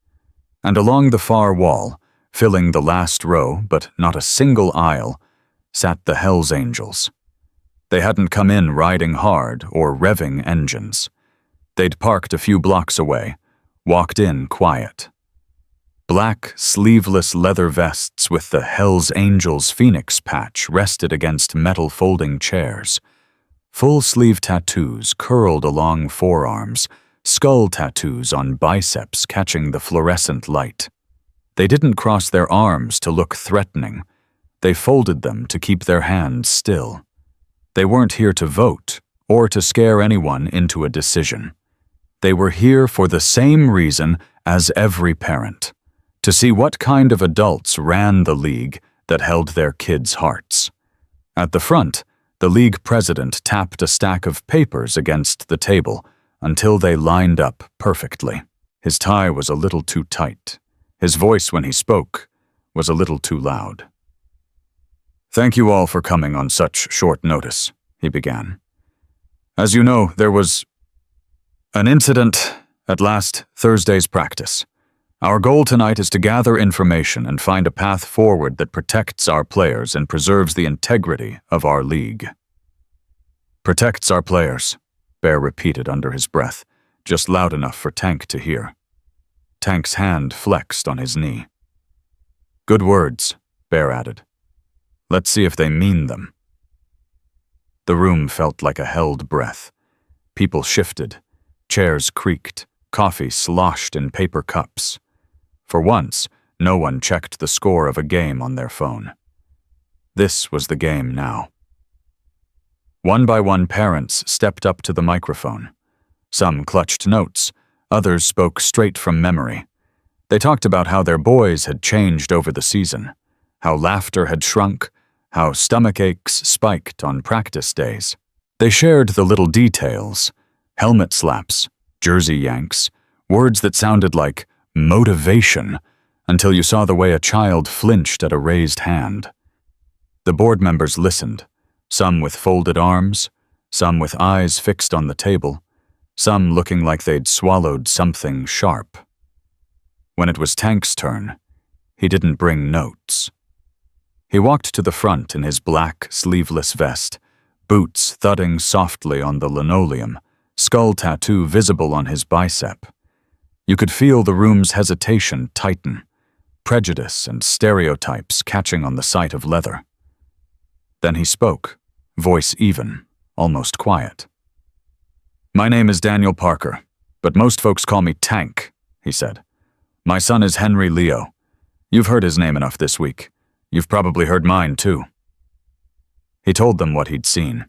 And along the far wall, filling the last row but not a single aisle, sat the Hells Angels. They hadn't come in riding hard or revving engines. They'd parked a few blocks away, walked in quiet. Black, sleeveless leather vests with the Hells Angels Phoenix patch rested against metal folding chairs. Full-sleeve tattoos curled along forearms, skull tattoos on biceps catching the fluorescent light. They didn't cross their arms to look threatening. They folded them to keep their hands still. They weren't here to vote or to scare anyone into a decision. They were here for the same reason as every parent, to see what kind of adults ran the league that held their kids' hearts. At the front, the league president tapped a stack of papers against the table until they lined up perfectly. His tie was a little too tight. His voice when he spoke was a little too loud. "Thank you all for coming on such short notice," he began. "As you know, there was an incident at last Thursday's practice. Our goal tonight is to gather information and find a path forward that protects our players and preserves the integrity of our league." "Protects our players," Bear repeated under his breath, just loud enough for Tank to hear. Tank's hand flexed on his knee. "Good words," Bear added. "Let's see if they mean them." The room felt like a held breath. People shifted. Chairs creaked. Coffee sloshed in paper cups. For once, no one checked the score of a game on their phone. This was the game now. One by one, parents stepped up to the microphone. Some clutched notes. Others spoke straight from memory. They talked about how their boys had changed over the season, how laughter had shrunk, how stomach aches spiked on practice days. They shared the little details, helmet slaps, jersey yanks, words that sounded like motivation, until you saw the way a child flinched at a raised hand. The board members listened, some with folded arms, some with eyes fixed on the table, some looking like they'd swallowed something sharp. When it was Tank's turn, he didn't bring notes. He walked to the front in his black, sleeveless vest, boots thudding softly on the linoleum, skull tattoo visible on his bicep. You could feel the room's hesitation tighten, prejudice and stereotypes catching on the sight of leather. Then he spoke, voice even, almost quiet. "My name is Daniel Parker, but most folks call me Tank," he said. "My son is Henry Leo. You've heard his name enough this week. You've probably heard mine, too." He told them what he'd seen.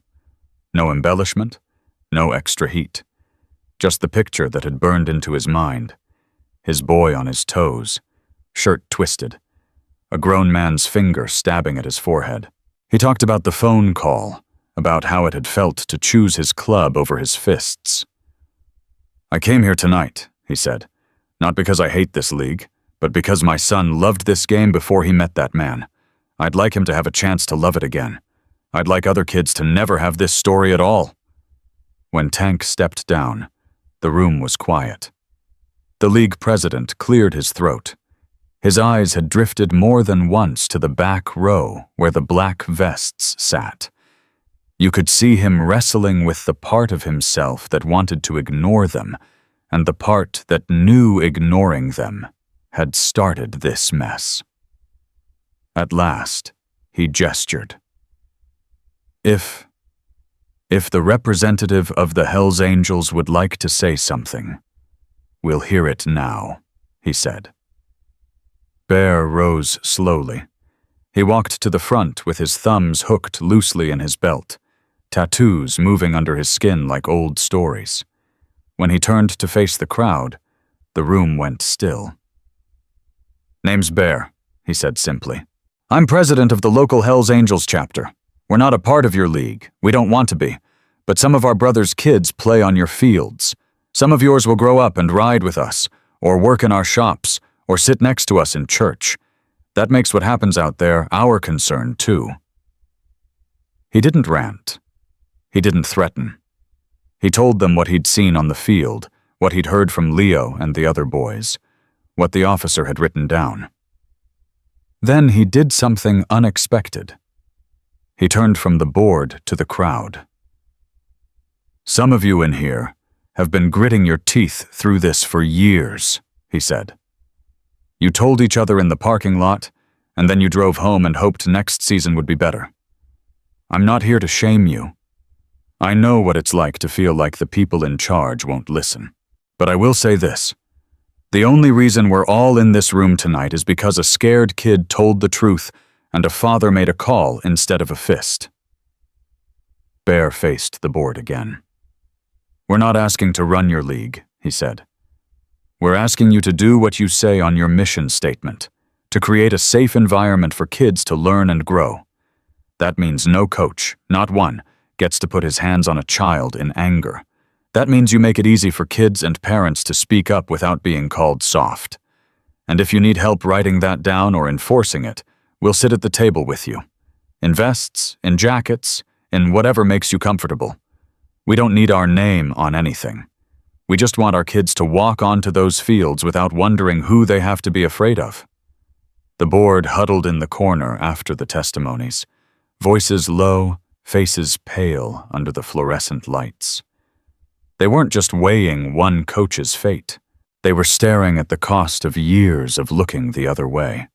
No embellishment, no extra heat. Just the picture that had burned into his mind. His boy on his toes, shirt twisted, a grown man's finger stabbing at his forehead. He talked about the phone call, about how it had felt to choose his club over his fists. "I came here tonight," he said, "not because I hate this league, but because my son loved this game before he met that man. I'd like him to have a chance to love it again. I'd like other kids to never have this story at all." When Tank stepped down, the room was quiet. The league president cleared his throat. His eyes had drifted more than once to the back row where the black vests sat. You could see him wrestling with the part of himself that wanted to ignore them, and the part that knew ignoring them had started this mess. At last, he gestured. If the representative of the Hells Angels would like to say something, we'll hear it now," he said. Bear rose slowly. He walked to the front with his thumbs hooked loosely in his belt, tattoos moving under his skin like old stories. When he turned to face the crowd, the room went still. "Name's Bear," he said simply. "I'm president of the local Hells Angels chapter. We're not a part of your league. We don't want to be. But some of our brothers' kids play on your fields. Some of yours will grow up and ride with us, or work in our shops, or sit next to us in church. That makes what happens out there our concern, too. He didn't rant. He didn't threaten. He told them what he'd seen on the field, what he'd heard from Leo and the other boys, what the officer had written down. Then he did something unexpected. He turned from the board to the crowd. "Some of you in here have been gritting your teeth through this for years," he said. "You told each other in the parking lot, and then you drove home and hoped next season would be better. I'm not here to shame you. I know what it's like to feel like the people in charge won't listen. But I will say this. The only reason we're all in this room tonight is because a scared kid told the truth and a father made a call instead of a fist." Bear faced the board again. "We're not asking to run your league," he said. "We're asking you to do what you say on your mission statement, to create a safe environment for kids to learn and grow. That means no coach, not one, gets to put his hands on a child in anger. That means you make it easy for kids and parents to speak up without being called soft. And if you need help writing that down or enforcing it, we'll sit at the table with you. In vests, in jackets, in whatever makes you comfortable. We don't need our name on anything. We just want our kids to walk onto those fields without wondering who they have to be afraid of." The board huddled in the corner after the testimonies, voices low, faces pale under the fluorescent lights. They weren't just weighing one coach's fate. They were staring at the cost of years of looking the other way.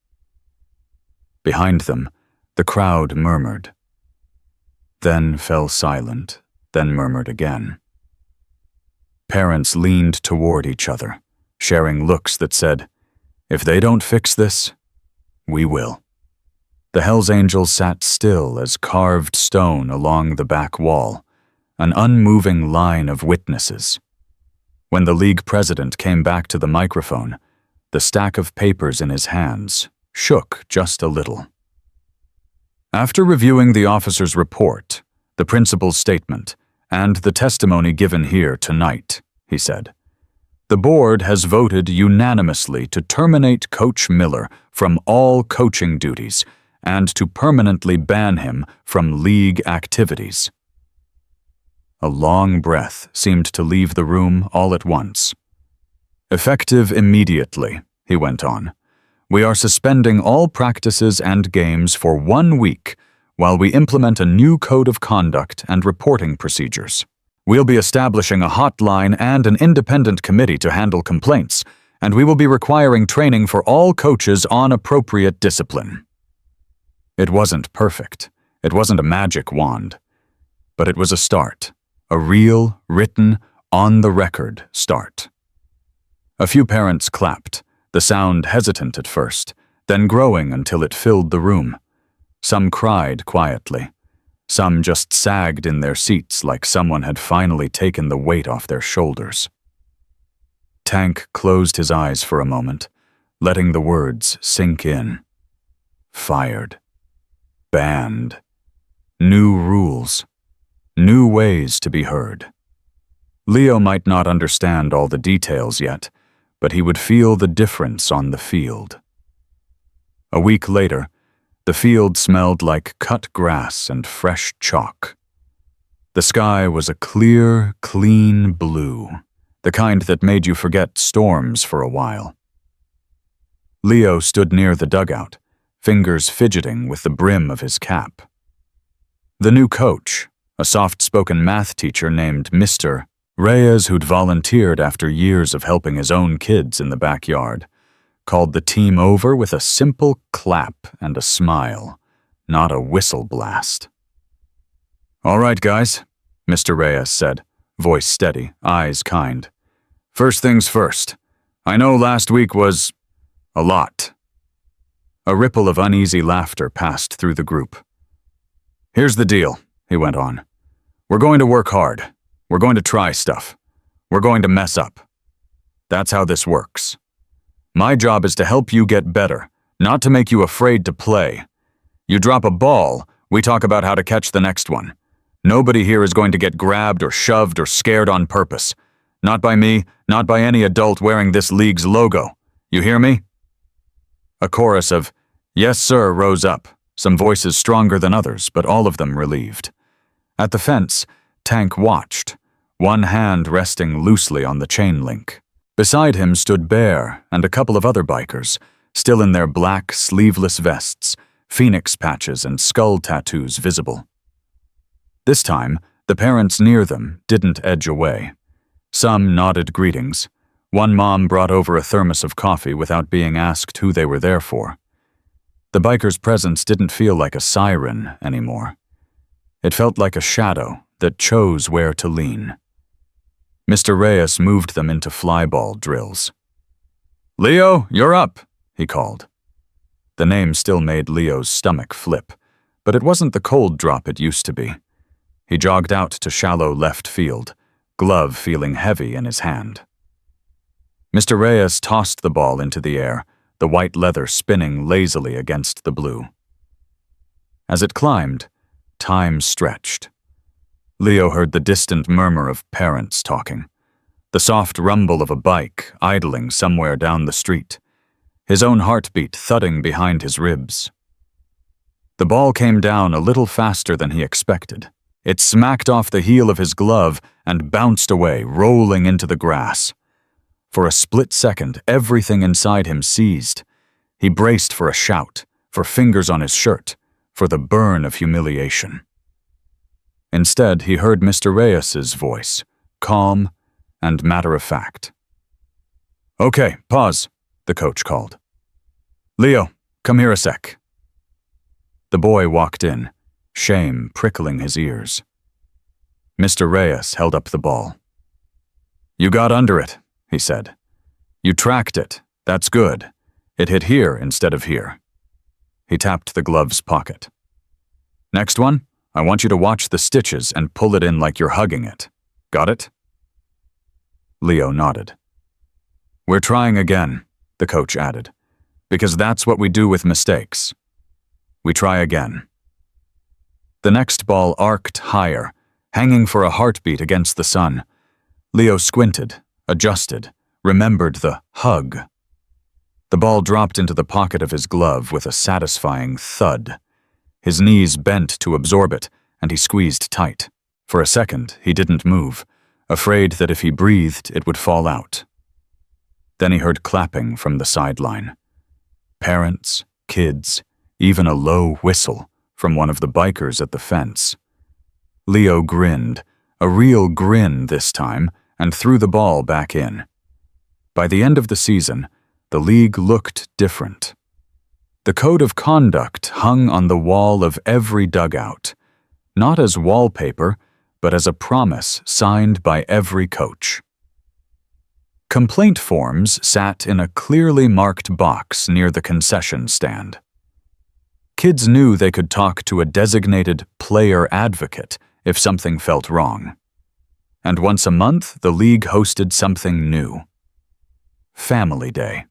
Behind them, the crowd murmured. Then fell silent, then murmured again. Parents leaned toward each other, sharing looks that said, "If they don't fix this, we will." The Hells Angels sat still as carved stone along the back wall, an unmoving line of witnesses. When the league president came back to the microphone, the stack of papers in his hands shook just a little. After reviewing the officer's report, the principal's statement, and the testimony given here tonight, he said, the board has voted unanimously to terminate Coach Miller from all coaching duties and to permanently ban him from league activities. A long breath seemed to leave the room all at once. Effective immediately, he went on, we are suspending all practices and games for 1 week while we implement a new code of conduct and reporting procedures. We'll be establishing a hotline and an independent committee to handle complaints, and we will be requiring training for all coaches on appropriate discipline. It wasn't perfect. It wasn't a magic wand. But it was a start, a real, written, on-the-record start. A few parents clapped, the sound hesitant at first, then growing until it filled the room. Some cried quietly. Some just sagged in their seats like someone had finally taken the weight off their shoulders. Tank closed his eyes for a moment, letting the words sink in. Fired. Banned. New rules. New ways to be heard. Leo might not understand all the details yet, but he would feel the difference on the field. A week later, the field smelled like cut grass and fresh chalk. The sky was a clear, clean blue, the kind that made you forget storms for a while. Leo stood near the dugout, fingers fidgeting with the brim of his cap. The new coach, a soft-spoken math teacher named Mr. Reyes, who'd volunteered after years of helping his own kids in the backyard, called the team over with a simple clap and a smile, not a whistle blast. "All right, guys," Mr. Reyes said, voice steady, eyes kind. "First things first. I know last week was a lot." A ripple of uneasy laughter passed through the group. "Here's the deal," he went on. "We're going to work hard. We're going to try stuff. We're going to mess up. That's how this works. My job is to help you get better, not to make you afraid to play. You drop a ball, we talk about how to catch the next one. Nobody here is going to get grabbed or shoved or scared on purpose. Not by me, not by any adult wearing this league's logo. You hear me?" A chorus of Yes, sir, rose up, some voices stronger than others, but all of them relieved. At the fence, Tank watched, one hand resting loosely on the chain link. Beside him stood Bear and a couple of other bikers, still in their black, sleeveless vests, phoenix patches and skull tattoos visible. This time, the parents near them didn't edge away. Some nodded greetings. One mom brought over a thermos of coffee without being asked who they were there for. The biker's presence didn't feel like a siren anymore. It felt like a shadow that chose where to lean. Mr. Reyes moved them into flyball drills. "Leo, you're up," he called. The name still made Leo's stomach flip, but it wasn't the cold drop it used to be. He jogged out to shallow left field, glove feeling heavy in his hand. Mr. Reyes tossed the ball into the air, the white leather spinning lazily against the blue. As it climbed, time stretched. Leo heard the distant murmur of parents talking, the soft rumble of a bike idling somewhere down the street, his own heartbeat thudding behind his ribs. The ball came down a little faster than he expected. It smacked off the heel of his glove and bounced away, rolling into the grass. For a split second, everything inside him seized. He braced for a shout, for fingers on his shirt, for the burn of humiliation. Instead, he heard Mr. Reyes's voice, calm and matter-of-fact. "Okay, pause," the coach called. "Leo, come here a sec." The boy walked in, shame prickling his ears. Mr. Reyes held up the ball. "You got under it," he said. "You tracked it. That's good. It hit here instead of here." He tapped the glove's pocket. "Next one, I want you to watch the stitches and pull it in like you're hugging it. Got it?" Leo nodded. "We're trying again," the coach added, "because that's what we do with mistakes. We try again." The next ball arced higher, hanging for a heartbeat against the sun. Leo squinted, adjusted, remembered the hug. The ball dropped into the pocket of his glove with a satisfying thud. His knees bent to absorb it, and he squeezed tight. For a second, he didn't move, afraid that if he breathed, it would fall out. Then he heard clapping from the sideline. Parents, kids, even a low whistle from one of the bikers at the fence. Leo grinned, a real grin this time, and threw the ball back in. By the end of the season, the league looked different. The code of conduct hung on the wall of every dugout, not as wallpaper, but as a promise signed by every coach. Complaint forms sat in a clearly marked box near the concession stand. Kids knew they could talk to a designated player advocate if something felt wrong. And once a month, the league hosted something new. Family Day.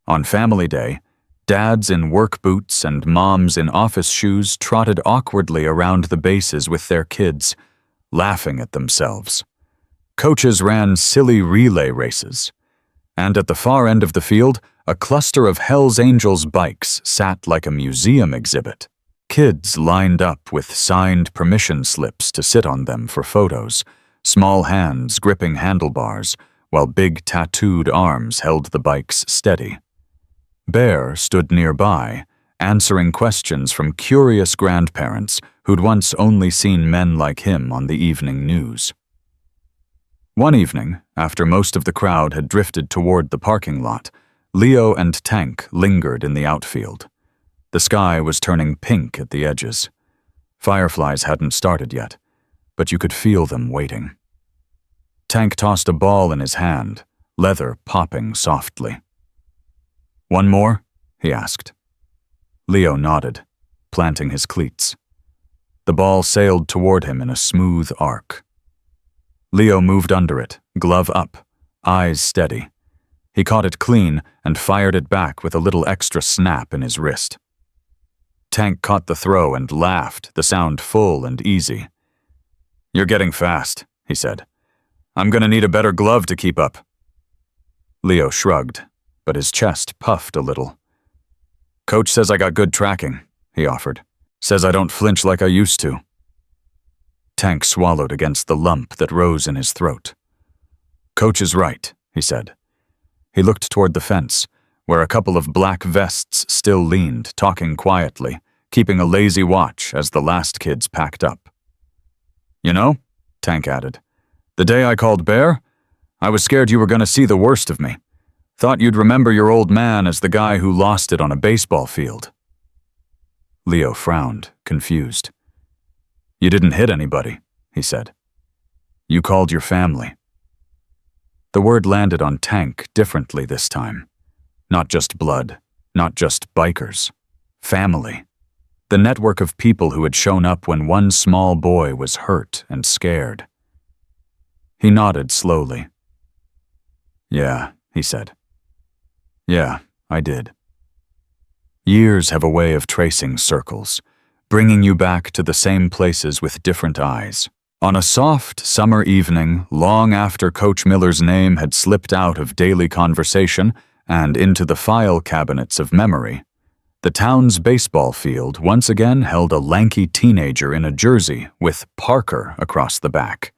On Family Day, dads in work boots and moms in office shoes trotted awkwardly around the bases with their kids, laughing at themselves. Coaches ran silly relay races. And at the far end of the field, a cluster of Hell's Angels bikes sat like a museum exhibit. Kids lined up with signed permission slips to sit on them for photos, small hands gripping handlebars, while big tattooed arms held the bikes steady. Bear stood nearby, answering questions from curious grandparents who'd once only seen men like him on the evening news. One evening, after most of the crowd had drifted toward the parking lot, Leo and Tank lingered in the outfield. The sky was turning pink at the edges. Fireflies hadn't started yet, but you could feel them waiting. Tank tossed a ball in his hand, leather popping softly. "One more?" he asked. Leo nodded, planting his cleats. The ball sailed toward him in a smooth arc. Leo moved under it, glove up, eyes steady. He caught it clean and fired it back with a little extra snap in his wrist. Tank caught the throw and laughed, the sound full and easy. "You're getting fast," he said. "I'm gonna need a better glove to keep up." Leo shrugged, but his chest puffed a little. Coach says I got good tracking, he offered. Says I don't flinch like I used to. Tank swallowed against the lump that rose in his throat. Coach is right, he said. He looked toward the fence, where a couple of black vests still leaned, talking quietly, keeping a lazy watch as the last kids packed up. You know, Tank added, the day I called Bear, I was scared you were going to see the worst of me. Thought you'd remember your old man as the guy who lost it on a baseball field. Leo frowned, confused. You didn't hit anybody, he said. You called your family. The word landed on Tank differently this time. Not just blood, not just bikers. Family. The network of people who had shown up when one small boy was hurt and scared. He nodded slowly. Yeah, he said. Yeah, I did. Years have a way of tracing circles, bringing you back to the same places with different eyes. On a soft summer evening, long after Coach Miller's name had slipped out of daily conversation and into the file cabinets of memory, the town's baseball field once again held a lanky teenager in a jersey with Parker across the back.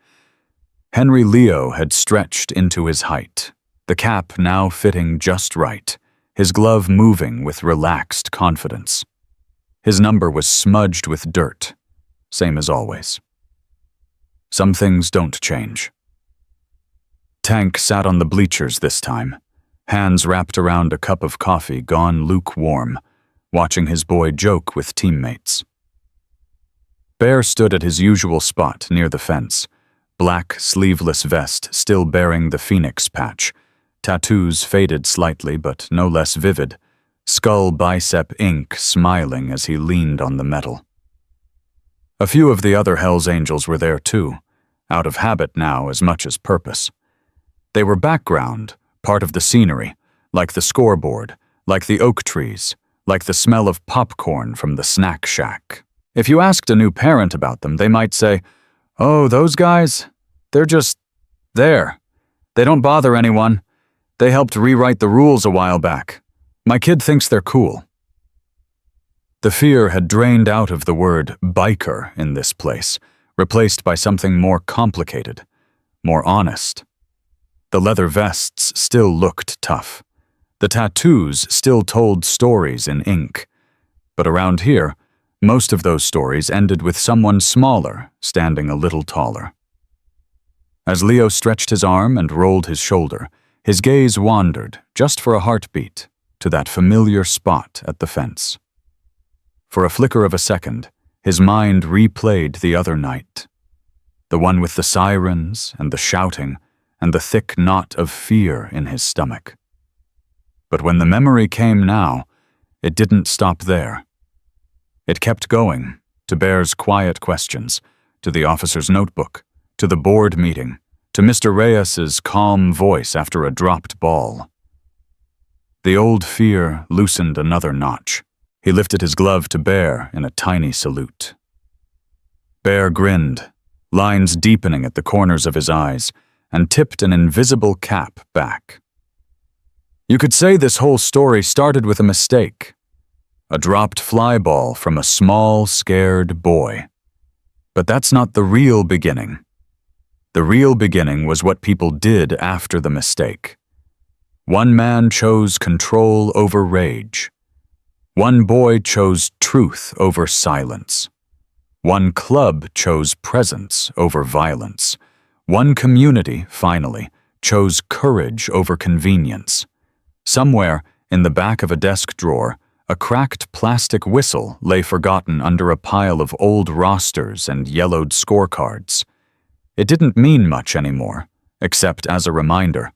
Henry Leo had stretched into his height, the cap now fitting just right, his glove moving with relaxed confidence. His number was smudged with dirt, same as always. Some things don't change. Tank sat on the bleachers this time, hands wrapped around a cup of coffee gone lukewarm, watching his boy joke with teammates. Bear stood at his usual spot near the fence, black sleeveless vest still bearing the phoenix patch, tattoos faded slightly but no less vivid, skull bicep ink smiling as he leaned on the metal. A few of the other Hells Angels were there too, out of habit now as much as purpose. They were background, part of the scenery, like the scoreboard, like the oak trees, like the smell of popcorn from the snack shack. If you asked a new parent about them, they might say, "Oh, those guys? They're just there. They don't bother anyone. They helped rewrite the rules a while back. My kid thinks they're cool." The fear had drained out of the word biker in this place, replaced by something more complicated, more honest. The leather vests still looked tough. The tattoos still told stories in ink. But around here, most of those stories ended with someone smaller standing a little taller. As Leo stretched his arm and rolled his shoulder, his gaze wandered, just for a heartbeat, to that familiar spot at the fence. For a flicker of a second, his mind replayed the other night. The one with the sirens and the shouting and the thick knot of fear in his stomach. But when the memory came now, it didn't stop there. It kept going, to Bear's quiet questions, to the officer's notebook, to the board meeting, to Mr. Reyes's calm voice after a dropped ball. The old fear loosened another notch. He lifted his glove to Bear in a tiny salute. Bear grinned, lines deepening at the corners of his eyes, and tipped an invisible cap back. You could say this whole story started with a mistake. A dropped fly ball from a small, scared boy. But that's not the real beginning. The real beginning was what people did after the mistake. One man chose control over rage. One boy chose truth over silence. One club chose presence over violence. One community, finally, chose courage over convenience. Somewhere, in the back of a desk drawer, a cracked plastic whistle lay forgotten under a pile of old rosters and yellowed scorecards. It didn't mean much anymore, except as a reminder.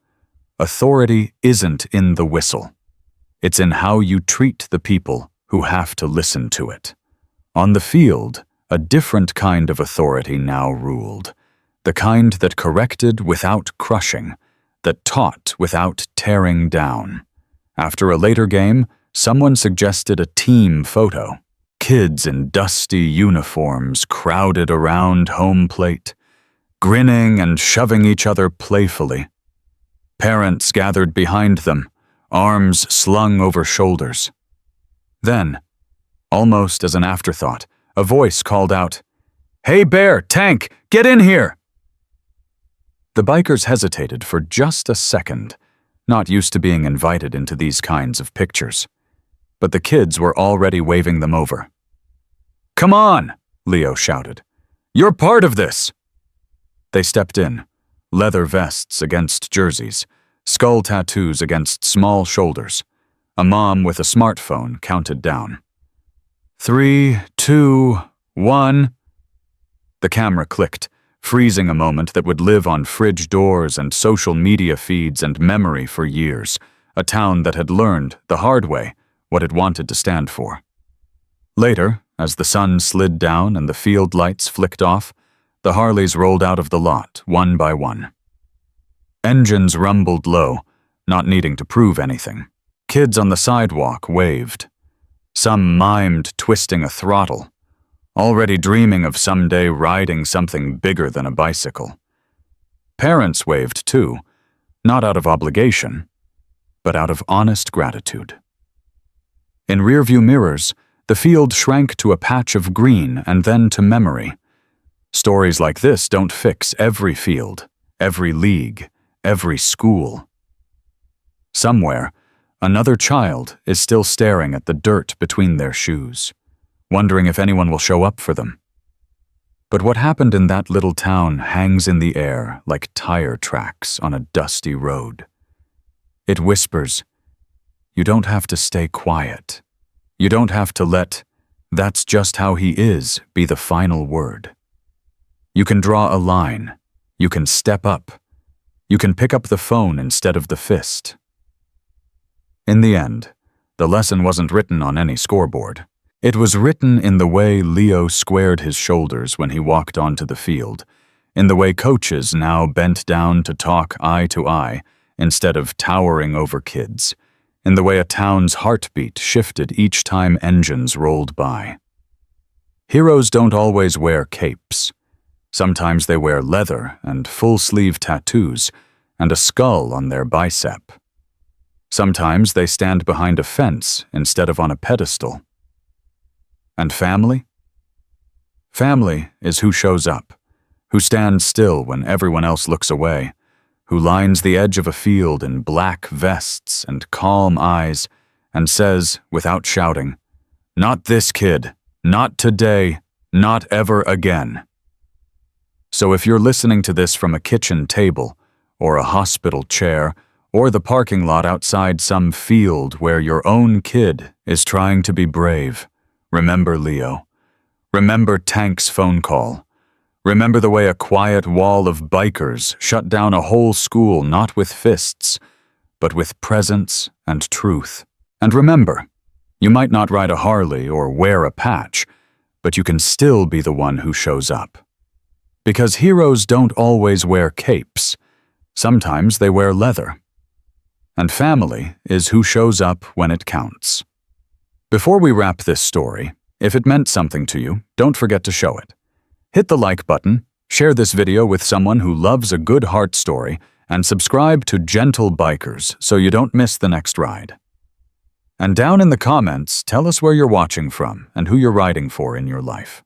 Authority isn't in the whistle. It's in how you treat the people who have to listen to it. On the field, a different kind of authority now ruled. The kind that corrected without crushing, that taught without tearing down. After a later game, someone suggested a team photo. Kids in dusty uniforms crowded around home plate, grinning and shoving each other playfully. Parents gathered behind them, arms slung over shoulders. Then, almost as an afterthought, a voice called out, "Hey Bear, Tank, get in here!" The bikers hesitated for just a second, not used to being invited into these kinds of pictures. But the kids were already waving them over. "Come on!" Leo shouted. "You're part of this!" They stepped in, leather vests against jerseys, skull tattoos against small shoulders. A mom with a smartphone counted down. 3, 2, 1. The camera clicked, freezing a moment that would live on fridge doors and social media feeds and memory for years, a town that had learned, the hard way, what it wanted to stand for. Later, as the sun slid down and the field lights flicked off, the Harleys rolled out of the lot, one by one. Engines rumbled low, not needing to prove anything. Kids on the sidewalk waved. Some mimed twisting a throttle, already dreaming of someday riding something bigger than a bicycle. Parents waved too, not out of obligation, but out of honest gratitude. In rearview mirrors, the field shrank to a patch of green and then to memory. Stories like this don't fix every field, every league, every school. Somewhere, another child is still staring at the dirt between their shoes, wondering if anyone will show up for them. But what happened in that little town hangs in the air like tire tracks on a dusty road. It whispers, "You don't have to stay quiet. You don't have to let 'that's just how he is' be the final word. You can draw a line. You can step up. You can pick up the phone instead of the fist." In the end, the lesson wasn't written on any scoreboard. It was written in the way Leo squared his shoulders when he walked onto the field, in the way coaches now bent down to talk eye to eye instead of towering over kids, in the way a town's heartbeat shifted each time engines rolled by. Heroes don't always wear capes. Sometimes they wear leather and full-sleeve tattoos and a skull on their bicep. Sometimes they stand behind a fence instead of on a pedestal. And family? Family is who shows up, who stands still when everyone else looks away, who lines the edge of a field in black vests and calm eyes and says, without shouting, "Not this kid, not today, not ever again." So if you're listening to this from a kitchen table, or a hospital chair, or the parking lot outside some field where your own kid is trying to be brave, remember Leo. Remember Tank's phone call. Remember the way a quiet wall of bikers shut down a whole school not with fists, but with presence and truth. And remember, you might not ride a Harley or wear a patch, but you can still be the one who shows up. Because heroes don't always wear capes. Sometimes they wear leather. And family is who shows up when it counts. Before we wrap this story, if it meant something to you, don't forget to show it. Hit the like button, share this video with someone who loves a good heart story, and subscribe to Gentle Bikers so you don't miss the next ride. And down in the comments, tell us where you're watching from and who you're riding for in your life.